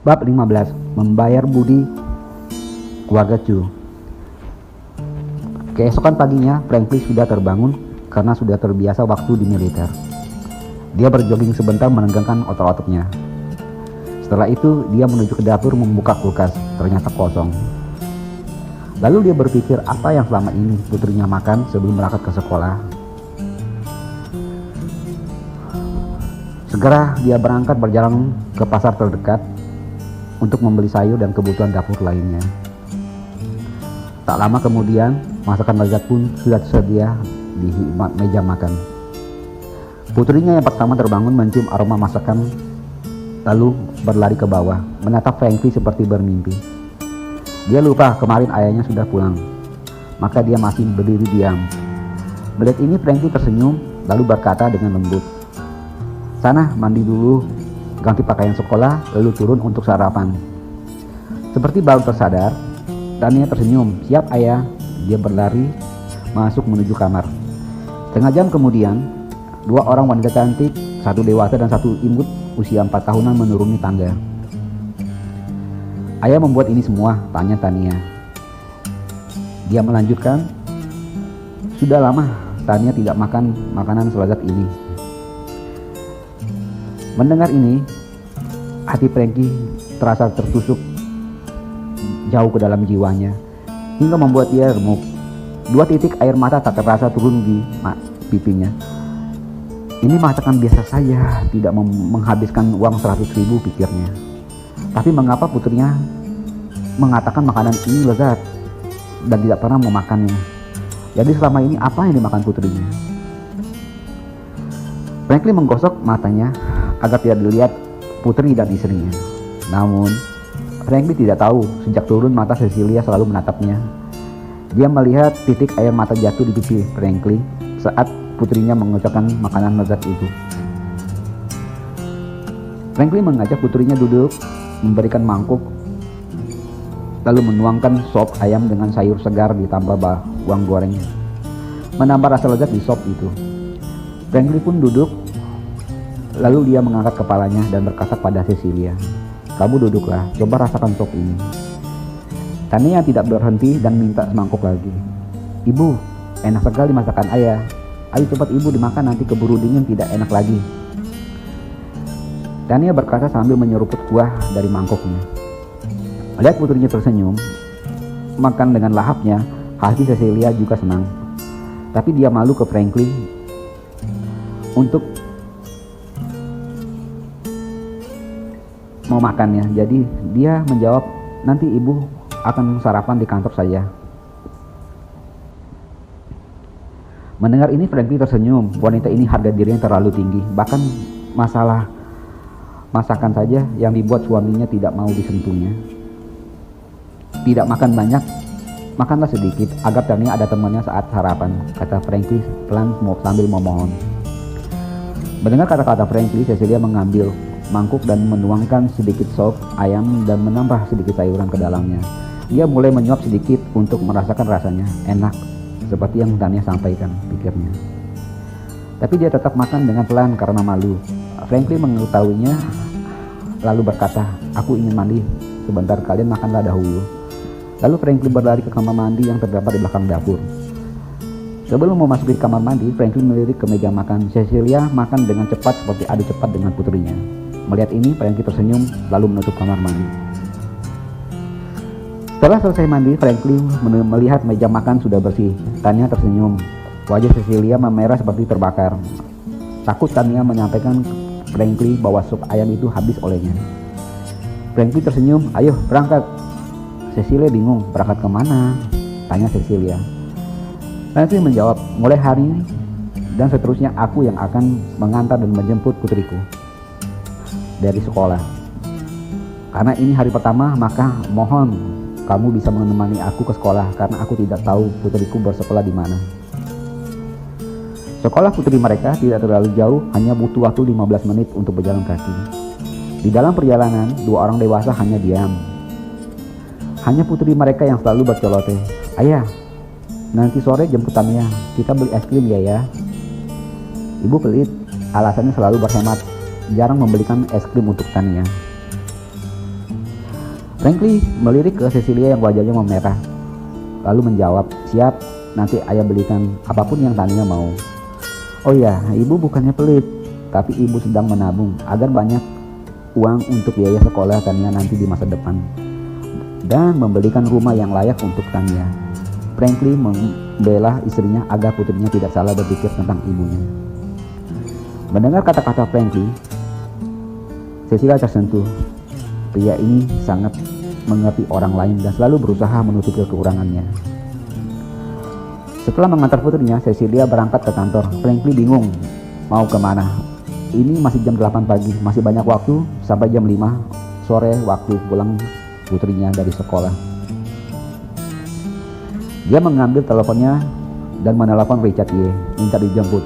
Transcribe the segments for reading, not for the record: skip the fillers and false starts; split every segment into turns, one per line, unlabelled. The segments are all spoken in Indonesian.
Bab 15. Membayar budi keluarga Chu. Keesokan paginya, Franklin sudah terbangun karena sudah terbiasa waktu di militer. Dia berjogging sebentar menegangkan otot-ototnya. Setelah itu, dia menuju ke dapur membuka kulkas, ternyata kosong. Lalu dia berpikir apa yang selama ini putrinya makan sebelum berangkat ke sekolah. Segera dia berangkat berjalan ke pasar terdekat untuk membeli sayur dan kebutuhan dapur lainnya. Tak lama kemudian, masakan lezat pun sudah tersedia di meja makan. Putrinya yang pertama terbangun mencium aroma masakan, lalu berlari ke bawah, menatap Franklin seperti bermimpi. Dia lupa kemarin ayahnya sudah pulang, maka dia masih berdiri diam. Melihat ini, Franklin tersenyum, lalu berkata dengan lembut, "Sana mandi dulu, ganti pakaian sekolah, lalu turun untuk sarapan." Seperti baru tersadar, Tania tersenyum. "Siap ayah." Dia berlari masuk menuju kamar. Setengah jam kemudian, dua orang wanita cantik, satu dewasa dan satu imut usia 4 tahunan menuruni tangga. "Ayah membuat ini semua?" tanya Tania. Dia melanjutkan, "Sudah lama Tania tidak makan makanan selezat ini." Mendengar ini, hati Frankie terasa tertusuk jauh ke dalam jiwanya, hingga membuat dia remuk. 2 titik air mata tak terasa turun di pipinya. Ini masakan biasa saja, tidak menghabiskan uang 100.000, pikirnya. Tapi mengapa putrinya mengatakan makanan ini lezat dan tidak pernah memakannya? Jadi selama ini apa yang dimakan putrinya? Franklin menggosok matanya agar tidak dilihat putri dan istrinya. Namun, Franklin tidak tahu sejak turun mata Cecilia selalu menatapnya. Dia melihat titik air mata jatuh di pipi Franklin saat putrinya mengucapkan makanan lezat itu. Franklin mengajak putrinya duduk, memberikan mangkuk, lalu menuangkan sop ayam dengan sayur segar ditambah bawang goreng, menambah rasa lezat di sop itu. Franklin pun duduk. Lalu dia mengangkat kepalanya dan berkata pada Cecilia, "Kamu duduklah, coba rasakan sop ini." Tania tidak berhenti dan minta semangkuk lagi. "Ibu, enak sekali masakan ayah. Ayo cepat ibu dimakan, nanti keburu dingin tidak enak lagi." Tania berkata sambil menyeruput kuah dari mangkuknya. Melihat putrinya tersenyum, makan dengan lahapnya, hati Cecilia juga senang. Tapi dia malu ke Franklin untuk mau makannya. Jadi dia menjawab, "Nanti ibu akan sarapan di kantor saja." Mendengar ini, Franklin tersenyum. Wanita ini harga dirinya terlalu tinggi. Bahkan masalah masakan saja yang dibuat suaminya tidak mau disentuhnya. "Tidak makan banyak, makanlah sedikit agar Tania ada temannya saat sarapan," kata Franklin pelan sambil memohon. Mendengar kata-kata Franklin, Cecilia mengambil mangkuk dan menuangkan sedikit sop ayam dan menambah sedikit sayuran ke dalamnya. Dia mulai menyuap sedikit untuk merasakan rasanya. Enak, seperti yang Tania sampaikan, pikirnya. Tapi dia tetap makan dengan pelan karena malu. Franklin mengetahuinya, lalu berkata, "Aku ingin mandi sebentar, kalian makanlah dahulu." Lalu Franklin berlari ke kamar mandi yang terdapat di belakang dapur. Sebelum memasuki kamar mandi, Franklin melirik ke meja makan. Cecilia makan dengan cepat seperti adu cepat dengan putrinya. Melihat ini, Franklin tersenyum lalu menutup kamar mandi. Setelah selesai mandi, Franklin melihat meja makan sudah bersih. Tania tersenyum. Wajah Cecilia memerah seperti terbakar. Takut Tania menyampaikan ke Franklin bahwa sup ayam itu habis olehnya. Franklin tersenyum. "Ayo berangkat." Cecilia bingung. "Berangkat kemana?" tanya Cecilia. Franklin menjawab, "Mulai hari ini dan seterusnya aku yang akan mengantar dan menjemput putriku dari sekolah. Karena ini hari pertama, maka mohon kamu bisa menemani aku ke sekolah karena aku tidak tahu putriku bersekolah di mana." Sekolah putri mereka tidak terlalu jauh, hanya butuh waktu 15 menit untuk berjalan kaki. Di dalam perjalanan, 2 orang dewasa hanya diam. Hanya putri mereka yang selalu berceloteh, "Ayah, nanti sore jemput Tania, kita beli es krim ya." Ibu pelit, alasannya selalu berhemat, jarang membelikan es krim untuk Tania. Franklin melirik ke Cecilia yang wajahnya memerah, lalu menjawab, "Siap, nanti ayah belikan apapun yang Tania mau." "Oh ya, ibu bukannya pelit, tapi ibu sedang menabung agar banyak uang untuk biaya sekolah Tania nanti di masa depan, dan membelikan rumah yang layak untuk Tania." Franklin membela istrinya agar putrinya tidak salah berpikir tentang ibunya. Mendengar kata-kata Franklin, Cecilia tersentuh. Pria ini sangat mengerti orang lain dan selalu berusaha menutupi kekurangannya. Setelah mengantar putrinya, Cecilia berangkat ke kantor. Franklin bingung mau kemana. Ini masih jam 8 pagi, masih banyak waktu sampai jam 5 sore waktu pulang putrinya dari sekolah. Dia mengambil teleponnya dan menelepon Richard Ye, minta dijemput.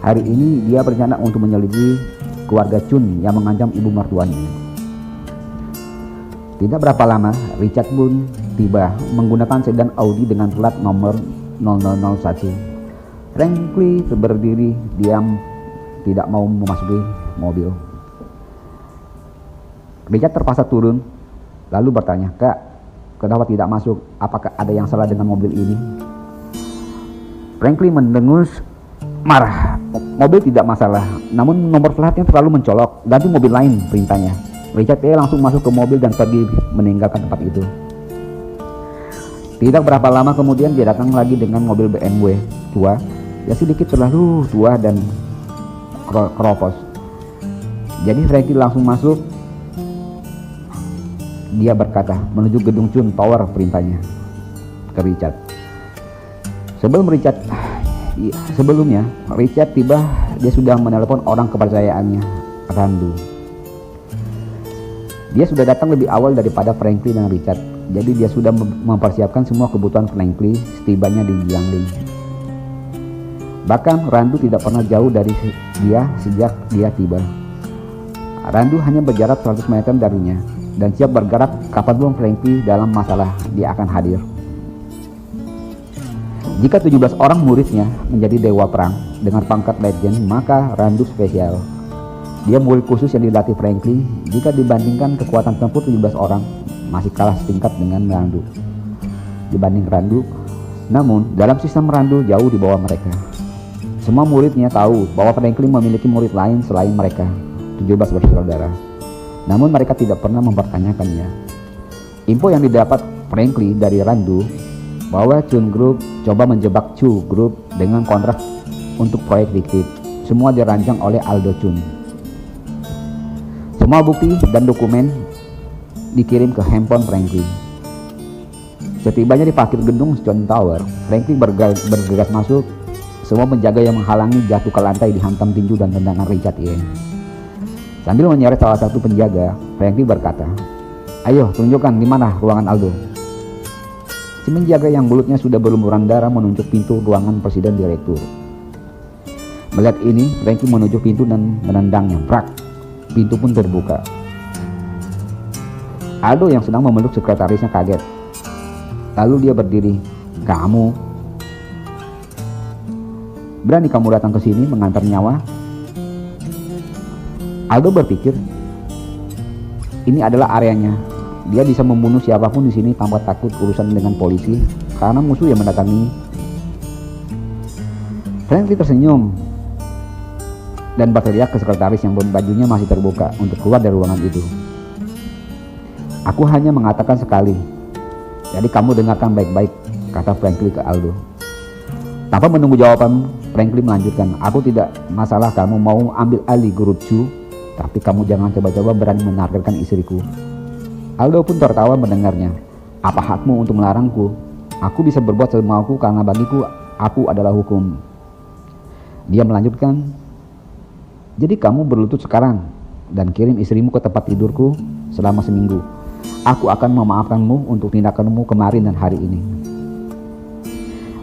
Hari ini dia berencana untuk menyelidiki keluarga Chun yang mengancam ibu mertuanya. Tidak berapa lama, Richard pun tiba menggunakan sedan Audi dengan plat nomor 0001. Franklin berdiri diam, tidak mau memasuki mobil. Richard terpaksa turun, lalu bertanya, "Kak, kenapa tidak masuk? Apakah ada yang salah dengan mobil ini?" Franklin mendengus marah. "Mobil tidak masalah, namun nomor platnya terlalu mencolok. Ganti mobil lain," perintahnya. Richard langsung masuk ke mobil dan pergi meninggalkan tempat itu. Tidak berapa lama kemudian dia datang lagi dengan mobil BMW tua, ya sedikit terlalu tua dan keropos. Jadi Franklin langsung masuk. Dia berkata, "Menuju gedung Chun Tower," perintahnya ke Richard. Sebelumnya Richard tiba, dia sudah menelepon orang kepercayaannya, Randu. Dia sudah datang lebih awal daripada Franklin dan Richard, jadi dia sudah mempersiapkan semua kebutuhan Franklin setibanya di Jiangling. Bahkan Randu tidak pernah jauh dari dia sejak dia tiba. Randu hanya berjarak 100 meter darinya dan siap bergerak kapanpun Franklin dalam masalah, dia akan hadir. Jika 17 orang muridnya menjadi dewa perang dengan pangkat legend, maka Randu spesial. Dia murid khusus yang dilatih Franklin. Jika dibandingkan kekuatan tempur 17 orang, masih kalah setingkat dengan Randu. Dibanding Randu, namun dalam sistem Randu jauh di bawah mereka. Semua muridnya tahu bahwa Franklin memiliki murid lain selain mereka, 17 bersaudara. Namun mereka tidak pernah mempertanyakannya. Info yang didapat Franklin dari Randu bahwa Chun Group coba menjebak Chu Group dengan kontrak untuk proyek fiktif. Semua dirancang oleh Aldo Chun. Semua bukti dan dokumen dikirim ke handphone Franklin. Setibanya di parkir gedung Chun Tower, Franklin bergegas masuk. Semua penjaga yang menghalangi jatuh ke lantai dihantam tinju dan tendangan Richard Ye. Sambil menyeret salah satu penjaga, Franklin berkata, "Ayo tunjukkan di mana ruangan Aldo." Si penjaga yang mulutnya sudah berlumuran darah menunjuk pintu ruangan presiden direktur. Melihat ini, Franklin menuju pintu dan menendangnya. Brak! Pintu pun terbuka. Aldo yang sedang memeluk sekretarisnya kaget. Lalu dia berdiri. "Kamu berani kamu datang ke sini mengantar nyawa?" Aldo berpikir, ini adalah areanya. Dia bisa membunuh siapapun di sini tanpa takut urusan dengan polisi karena musuh yang mendatangi. Franklin tersenyum dan berteriak ke sekretaris yang bajunya masih terbuka untuk keluar dari ruangan itu. "Aku hanya mengatakan sekali, jadi kamu dengarkan baik-baik," kata Franklin ke Aldo. Tanpa menunggu jawaban, Franklin melanjutkan, "Aku tidak masalah kamu mau ambil alih grup Chu, tapi kamu jangan coba-coba berani menargetkan istriku." Aldo pun tertawa mendengarnya. "Apa hakmu untuk melarangku? Aku bisa berbuat semauku karena bagiku, aku adalah hukum." Dia melanjutkan, "Jadi kamu berlutut sekarang dan kirim istrimu ke tempat tidurku selama seminggu. Aku akan memaafkanmu untuk tindakanmu kemarin dan hari ini."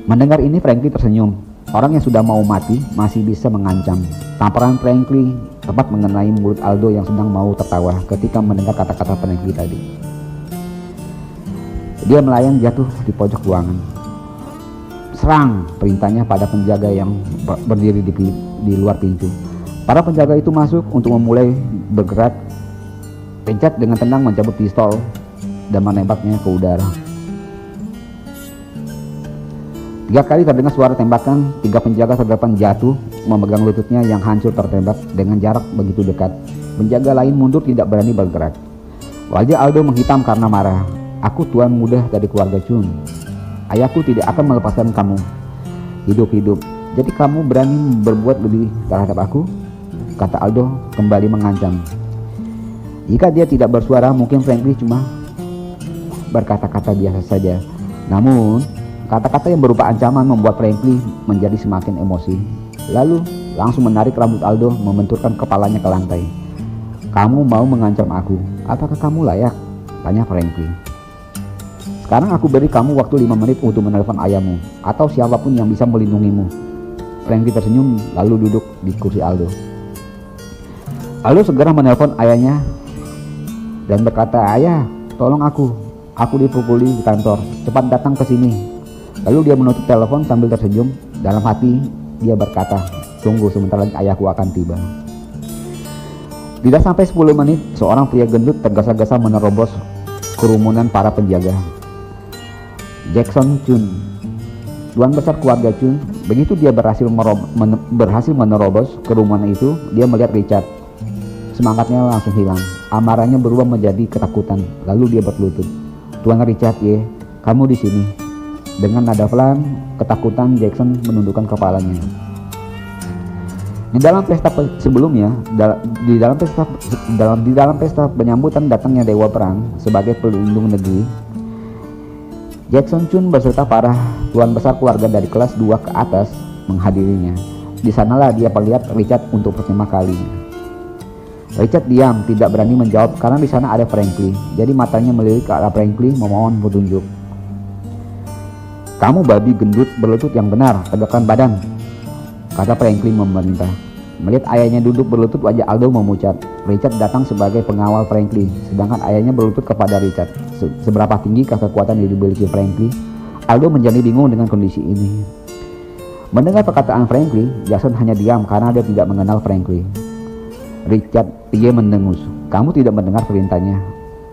Mendengar ini, Franklin tersenyum. Orang yang sudah mau mati masih bisa mengancam. Tamparan Franklin tepat mengenai mulut Aldo yang sedang mau tertawa ketika mendengar kata-kata Franklin tadi. Dia melayang jatuh di pojok ruangan. "Serang!" perintahnya pada penjaga yang berdiri di luar pintu. Para penjaga itu masuk untuk memulai bergerak. Richard dengan tenang mencabut pistol dan menembaknya ke udara. 3 kali terdengar suara tembakan. 3 penjaga terdepan jatuh memegang lututnya yang hancur tertembak dengan jarak begitu dekat. Penjaga lain mundur tidak berani bergerak. Wajah Aldo menghitam karena marah. Aku tuan muda dari keluarga Chun. Ayahku tidak akan melepaskan kamu hidup-hidup. Jadi kamu berani berbuat lebih terhadap aku? Kata Aldo kembali mengancam. Jika dia tidak bersuara, mungkin Franklin cuma berkata-kata biasa saja. Namun kata-kata yang berupa ancaman membuat Franklin menjadi semakin emosi. Lalu langsung menarik rambut Aldo, membenturkan kepalanya ke lantai. Kamu mau mengancam aku? Apakah kamu layak? Tanya Franklin. Sekarang aku beri kamu waktu 5 menit untuk menelpon ayahmu atau siapapun yang bisa melindungimu. Franklin tersenyum lalu duduk di kursi Aldo. Aldo segera menelpon ayahnya dan berkata, Ayah, tolong aku dipukuli di kantor, cepat datang ke sini. Lalu dia menutup telepon sambil tersenyum. Dalam hati dia berkata, tunggu sebentar lagi ayahku akan tiba. Tidak sampai 10 menit, seorang pria gendut tergesa-gesa menerobos kerumunan para penjaga. Jackson Chun, tuan besar keluarga Chun. Begitu dia berhasil menerobos kerumunan itu, dia melihat Richard. Semangatnya langsung hilang, amarahnya berubah menjadi ketakutan. Lalu dia berlutut. Tuan Richard, kamu di sini. Dengan nada pelan, ketakutan, Jackson menundukkan kepalanya. Di dalam pesta sebelumnya, di dalam pesta penyambutan datangnya Dewa Perang sebagai pelindung negeri, Jackson Chun beserta para tuan besar keluarga dari kelas 2 ke atas menghadirinya. Di sanalah dia melihat Richard untuk pertama kalinya. Richard diam, tidak berani menjawab karena di sana ada Franklin. Jadi matanya melirik ke arah Franklin memohon petunjuk. Kamu babi gendut berlutut yang benar, tegakkan badan, kata Franklin memerintah. Melihat ayahnya duduk berlutut, wajah Aldo memucat. Richard datang sebagai pengawal Franklin, sedangkan ayahnya berlutut kepada Richard. Seberapa tinggi kekuatan yang dimiliki Franklin? Aldo menjadi bingung dengan kondisi ini. Mendengar perkataan Franklin, Jackson hanya diam karena dia tidak mengenal Franklin. Richard, dia mendengus. Kamu tidak mendengar perintahnya.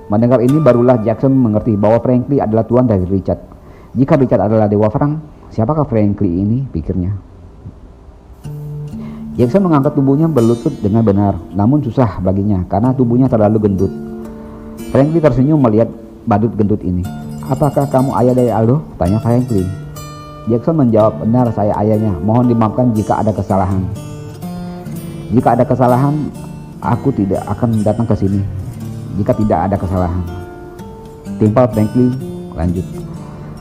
Mendengar ini barulah Jackson mengerti bahwa Franklin adalah tuan dari Richard. Jika Richard adalah Dewa Perang, siapakah Franklin ini, pikirnya. Jackson mengangkat tubuhnya berlutut dengan benar, namun susah baginya karena tubuhnya terlalu gendut. Franklin tersenyum melihat badut gendut ini. Apakah kamu ayah dari Aldo? Tanya Franklin. Jackson menjawab, benar, saya ayahnya. Mohon dimaafkan jika ada kesalahan. Jika ada kesalahan, aku tidak akan datang ke sini. Jika tidak ada kesalahan. Timpal Franklin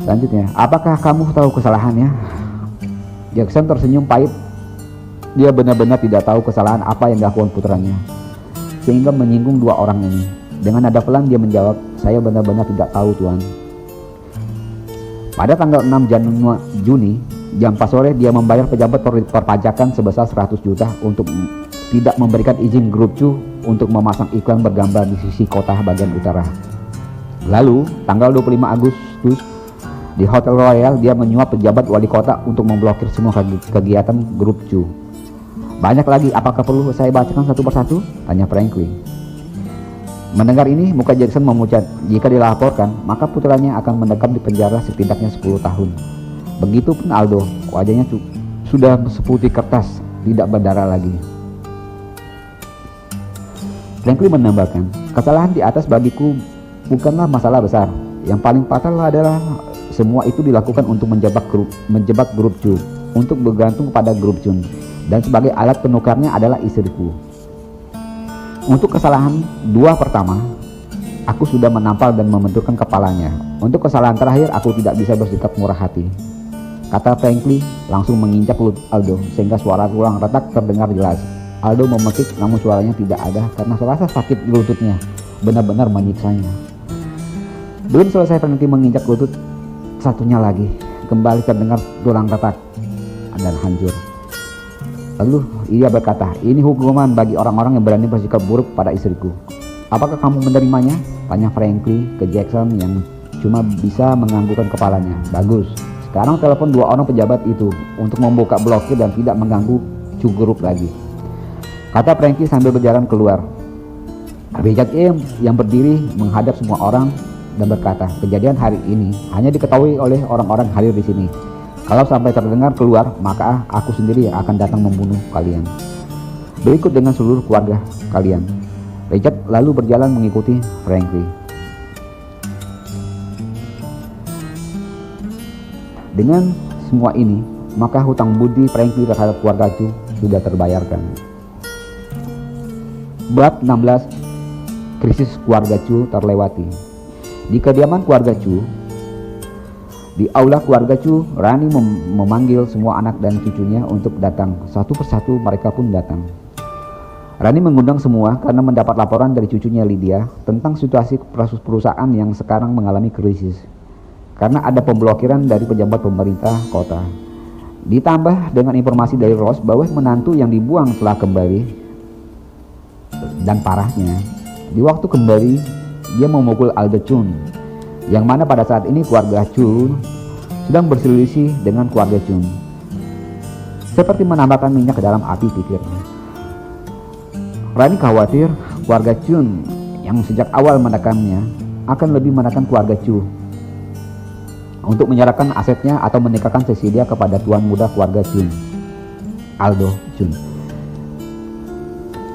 Lanjutnya, apakah kamu tahu kesalahannya? Jackson tersenyum pahit. Dia benar-benar tidak tahu kesalahan apa yang dilakukan putranya, sehingga menyinggung 2 orang ini. Dengan nada pelan dia menjawab, saya benar-benar tidak tahu, Tuan. Pada tanggal 6 Juni, jam 4 sore, dia membayar pejabat perpajakan sebesar 100 juta untuk tidak memberikan izin grup Chu untuk memasang iklan bergambar di sisi kota bagian utara. Lalu, tanggal 25 Agustus, di Hotel Royal, dia menyuap pejabat wali kota untuk memblokir semua kegiatan grup Chu. Banyak lagi, apakah perlu saya bacakan satu persatu? Tanya Franklin. Mendengar ini, muka Jackson memucat. Jika dilaporkan, maka putranya akan mendekam di penjara setidaknya 10 tahun. Begitupun Aldo, wajahnya sudah seputih kertas, tidak berdarah lagi. Franklin menambahkan, kesalahan di atas bagiku bukanlah masalah besar. Yang paling fatal adalah semua itu dilakukan untuk menjebak grup Chu, untuk bergantung pada grup Chun. Dan sebagai alat penukarnya adalah istriku. Untuk kesalahan 2 pertama, aku sudah menampal dan membenturkan kepalanya. Untuk kesalahan terakhir, aku tidak bisa bersikap murah hati, kata Franklin langsung menginjak lutut Aldo sehingga suara tulang retak terdengar jelas. Aldo memekik namun suaranya tidak ada karena rasa sakit di lututnya benar-benar menyiksanya. Belum selesai Franklin menginjak lutut satunya lagi, kembali terdengar tulang retak dan hancur. Lalu ia berkata, ini hukuman bagi orang-orang yang berani bersikap buruk pada istriku. Apakah kamu menerimanya? Tanya Franklin ke Jackson yang cuma bisa menganggukkan kepalanya. Bagus, sekarang telepon 2 orang pejabat itu untuk membuka blokir dan tidak mengganggu Chu Group lagi, kata Franklin sambil berjalan keluar. Richard yang berdiri menghadap semua orang dan berkata, kejadian hari ini hanya diketahui oleh orang-orang hadir di sini. Kalau sampai terdengar keluar, maka aku sendiri akan datang membunuh kalian. Berikut dengan seluruh keluarga kalian. Richard lalu berjalan mengikuti Frankie. Dengan semua ini, maka hutang budi Frankie terhadap keluarga Chu sudah terbayarkan. Bab 16. Krisis keluarga Chu terlewati. Di kediaman keluarga Chu, di aula keluarga Chu, Rani memanggil semua anak dan cucunya untuk datang. Satu persatu mereka pun datang. Rani mengundang semua karena mendapat laporan dari cucunya Lydia tentang situasi perusahaan yang sekarang mengalami krisis karena ada pemblokiran dari pejabat pemerintah kota. Ditambah dengan informasi dari Rose bahwa menantu yang dibuang telah kembali, dan parahnya, di waktu kembali dia memukul Aldo Chun, yang mana pada saat ini keluarga Chun sedang berselisih dengan keluarga Chun. Seperti menambahkan minyak ke dalam api, pikirnya. Rani khawatir keluarga Chun yang sejak awal menekannya akan lebih menekan keluarga Chu untuk menyerahkan asetnya atau menikahkan Cecilia kepada tuan muda keluarga Chun, Aldo Chun.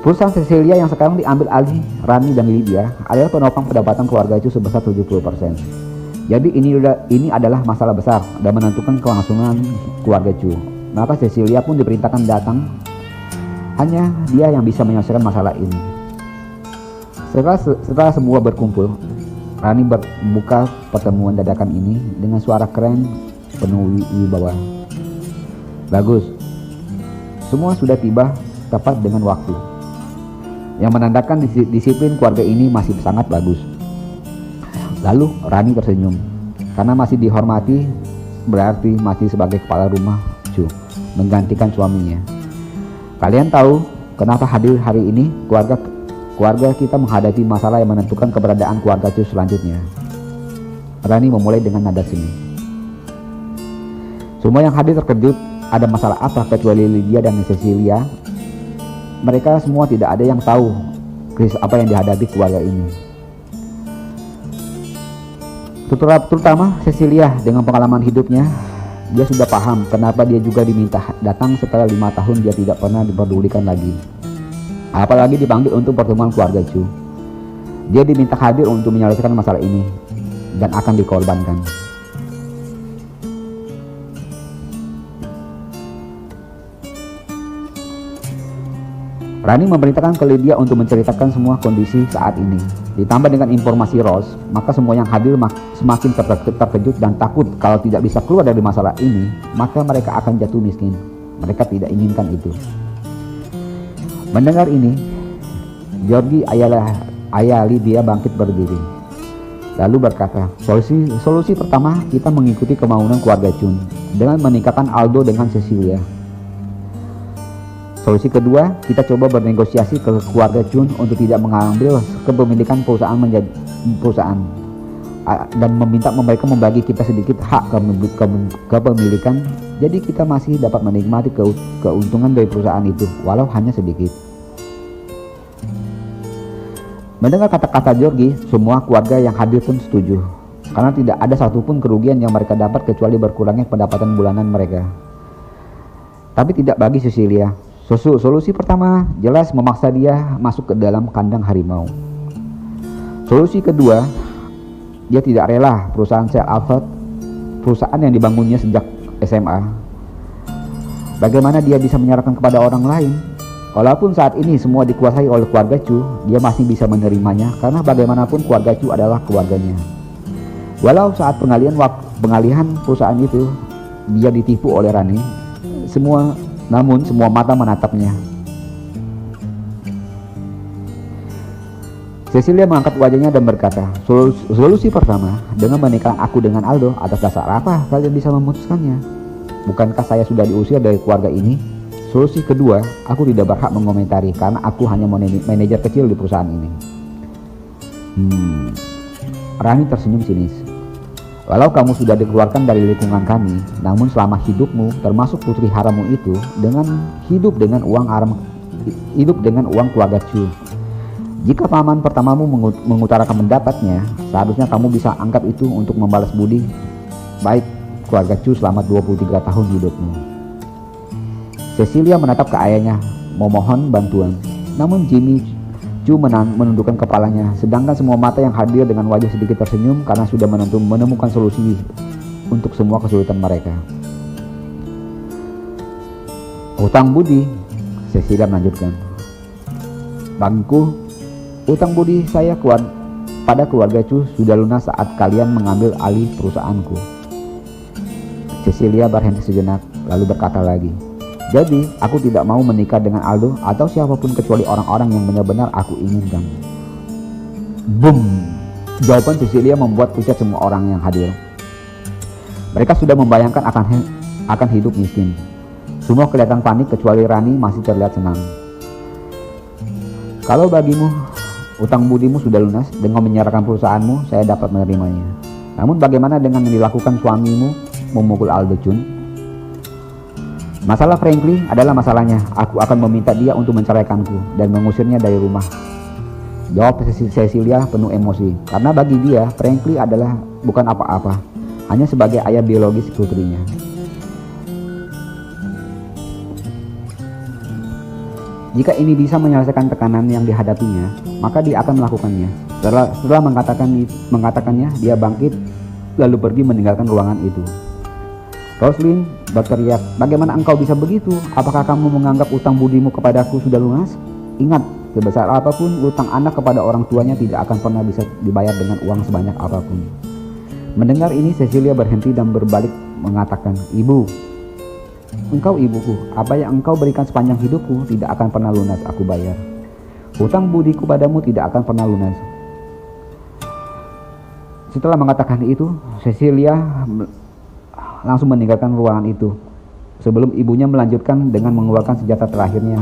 Perusahaan Cecilia yang sekarang diambil alih Rani dan Lydia adalah penopang pendapatan keluarga Chu sebesar 70%. Jadi ini adalah masalah besar dan menentukan kelangsungan keluarga Chu. Maka Cecilia pun diperintahkan datang. Hanya dia yang bisa menyelesaikan masalah ini. Setelah semua berkumpul, Rani membuka pertemuan dadakan ini dengan suara keren penuh wibawa. Bagus, semua sudah tiba tepat dengan waktu, yang menandakan disiplin keluarga ini masih sangat bagus. Lalu Rani tersenyum, karena masih dihormati berarti masih sebagai kepala rumah Chu, menggantikan suaminya. Kalian tahu kenapa hadir hari ini? Keluarga kita menghadapi masalah yang menentukan keberadaan keluarga Chu selanjutnya. Rani memulai dengan nada seni. Semua yang hadir terkejut, ada masalah apa kecuali Lydia dan Cecilia. Mereka semua tidak ada yang tahu krisis apa yang dihadapi keluarga ini. Terutama Cecilia dengan pengalaman hidupnya, dia sudah paham kenapa dia juga diminta datang setelah 5 tahun dia tidak pernah diperdulikan lagi. Apalagi dipanggil untuk pertemuan keluarga Chu. Dia diminta hadir untuk menyelesaikan masalah ini dan akan dikorbankan. Rani memerintahkan ke Lydia untuk menceritakan semua kondisi saat ini. Ditambah dengan informasi Rose, maka semua yang hadir semakin terkejut dan takut kalau tidak bisa keluar dari masalah ini, maka mereka akan jatuh miskin. Mereka tidak inginkan itu. Mendengar ini, Georgie ayah Lydia bangkit berdiri, lalu berkata, solusi pertama kita mengikuti kemauan keluarga Chun dengan menikahkan Aldo dengan Cecilia. Solusi kedua, kita coba bernegosiasi ke keluarga Chun untuk tidak mengambil kepemilikan perusahaan menjadi perusahaan dan meminta mereka membagi kita sedikit hak kepemilikan, jadi kita masih dapat menikmati keuntungan dari perusahaan itu walau hanya sedikit. Mendengar kata-kata Georgie, semua keluarga yang hadir pun setuju karena tidak ada satupun kerugian yang mereka dapat kecuali berkurangnya pendapatan bulanan mereka. Tapi tidak bagi Cecilia. Solusi pertama jelas memaksa dia masuk ke dalam kandang harimau. Solusi kedua, dia tidak rela perusahaan Sel Alfred, perusahaan yang dibangunnya sejak SMA. Bagaimana dia bisa menyerahkan kepada orang lain? Walaupun saat ini semua dikuasai oleh keluarga Chu, dia masih bisa menerimanya karena bagaimanapun keluarga Chu adalah keluarganya. Walau saat pengalihan perusahaan itu dia ditipu oleh Rani, namun semua mata menatapnya. Cecilia mengangkat wajahnya dan berkata, solusi pertama dengan menikahkan aku dengan Aldo, atas dasar apa kalian bisa memutuskannya? Bukankah saya sudah diusir dari keluarga ini? Solusi kedua, aku tidak berhak mengomentari karena aku hanya manajer kecil di perusahaan ini. Rani tersenyum sinis. Walau kamu sudah dikeluarkan dari lingkungan kami, namun selama hidupmu, termasuk putri harammu itu, hidup dengan uang keluarga Chu. Jika paman pertamamu mengutarakan pendapatnya, seharusnya kamu bisa anggap itu untuk membalas budi baik keluarga Chu selama 23 tahun hidupmu. Cecilia menatap ke ayahnya, memohon bantuan. Namun Jimmy Chu menundukkan kepalanya, sedangkan semua mata yang hadir dengan wajah sedikit tersenyum karena sudah menemukan solusi untuk semua kesulitan mereka. Hutang budi, Cecilia melanjutkan. Bagiku, hutang budi saya pada keluarga Chu sudah lunas saat kalian mengambil alih perusahaanku. Cecilia berhenti sejenak, lalu berkata lagi, jadi aku tidak mau menikah dengan Aldo atau siapapun kecuali orang-orang yang benar-benar aku inginkan. Boom! Jawaban Cecilia membuat pucat semua orang yang hadir. Mereka sudah membayangkan akan hidup miskin. Semua kelihatan panik kecuali Rani masih terlihat senang. Kalau bagimu, utang budimu sudah lunas, dengan menyerahkan perusahaanmu, saya dapat menerimanya. Namun bagaimana dengan yang dilakukan suamimu memukul Aldo Chun? Masalah Franklin adalah masalahnya. Aku akan meminta dia untuk menceraikanku dan mengusirnya dari rumah. Jawab Cecilia penuh emosi. Karena bagi dia, Franklin adalah bukan apa-apa, hanya sebagai ayah biologis putrinya. Jika ini bisa menyelesaikan tekanan yang dihadapinya, maka dia akan melakukannya. Setelah mengatakannya, dia bangkit lalu pergi meninggalkan ruangan itu. Roslyn berteriak, bagaimana engkau bisa begitu? Apakah kamu menganggap utang budimu kepadaku sudah lunas? Ingat, sebesar apapun utang anak kepada orang tuanya tidak akan pernah bisa dibayar dengan uang sebanyak apapun. Mendengar ini, Cecilia berhenti dan berbalik mengatakan, Ibu, engkau ibuku, apa yang engkau berikan sepanjang hidupku tidak akan pernah lunas aku bayar. Hutang budiku padamu tidak akan pernah lunas. Setelah mengatakan itu, Cecilia langsung meninggalkan ruangan itu sebelum ibunya melanjutkan dengan mengeluarkan senjata terakhirnya.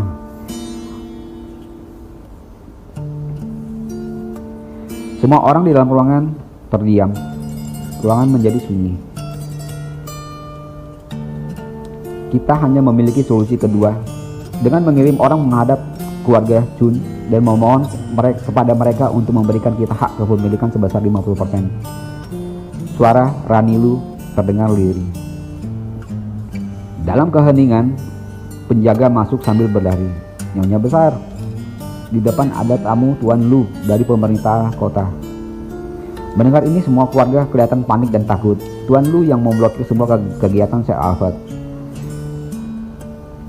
Semua orang di dalam ruangan terdiam. Ruangan menjadi sunyi. Kita hanya memiliki solusi kedua, dengan mengirim orang menghadap keluarga Chun dan memohon kepada mereka untuk memberikan kita hak kepemilikan sebesar 50%. Suara Ranilu terdengar lirih. Dalam keheningan, penjaga masuk sambil berlari. Nyonya besar, di depan ada tamu Tuan Lu dari pemerintah kota. Mendengar ini, semua keluarga kelihatan panik dan takut. Tuan Lu yang memblokir semua kegiatan Syekh Alfred.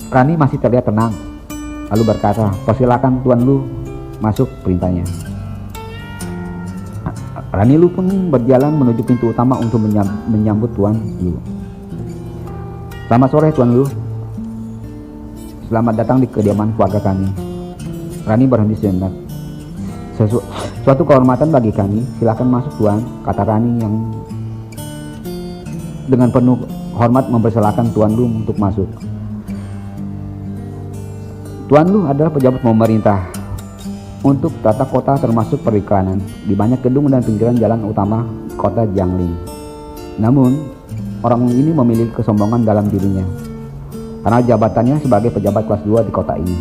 Rani masih terlihat tenang, lalu berkata, persilakan Tuan Lu masuk, perintahnya. Rani Lu pun berjalan menuju pintu utama untuk menyambut Tuan Lu. Selamat sore Tuan Lu. Selamat datang di kediaman keluarga kami. Rani berhenti sejenak. Suatu kehormatan bagi kami. Silakan masuk Tuan, kata Rani yang dengan penuh hormat mempersilahkan Tuan Lu untuk masuk. Tuan Lu adalah pejabat pemerintah untuk tata kota termasuk periklanan di banyak gedung dan pinggiran jalan utama kota Jiangling. Namun, orang ini memiliki kesombongan dalam dirinya karena jabatannya sebagai pejabat kelas 2 di kota ini.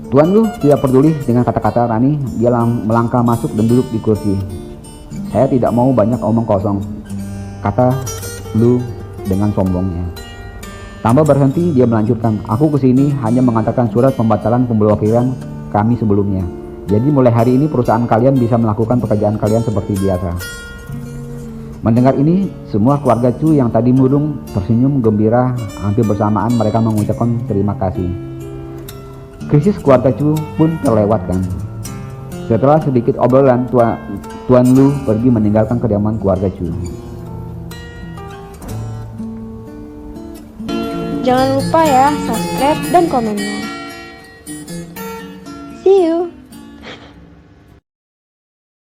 Tuan Lu tidak peduli dengan kata-kata Rani. Dia melangkah masuk dan duduk di kursi. Saya tidak mau banyak omong kosong, kata Lu dengan sombongnya. Tanpa berhenti, dia melanjutkan, aku kesini hanya mengantarkan surat pembatalan pemblokiran kami sebelumnya. Jadi mulai hari ini perusahaan kalian bisa melakukan pekerjaan kalian seperti biasa. Mendengar ini, semua keluarga Chu yang tadi murung tersenyum gembira. Hampir bersamaan mereka mengucapkan terima kasih. Krisis keluarga Chu pun terlewatkan. Setelah sedikit obrolan, Tuan Lu pergi meninggalkan kediaman keluarga Chu.
Jangan lupa ya, subscribe dan komennya.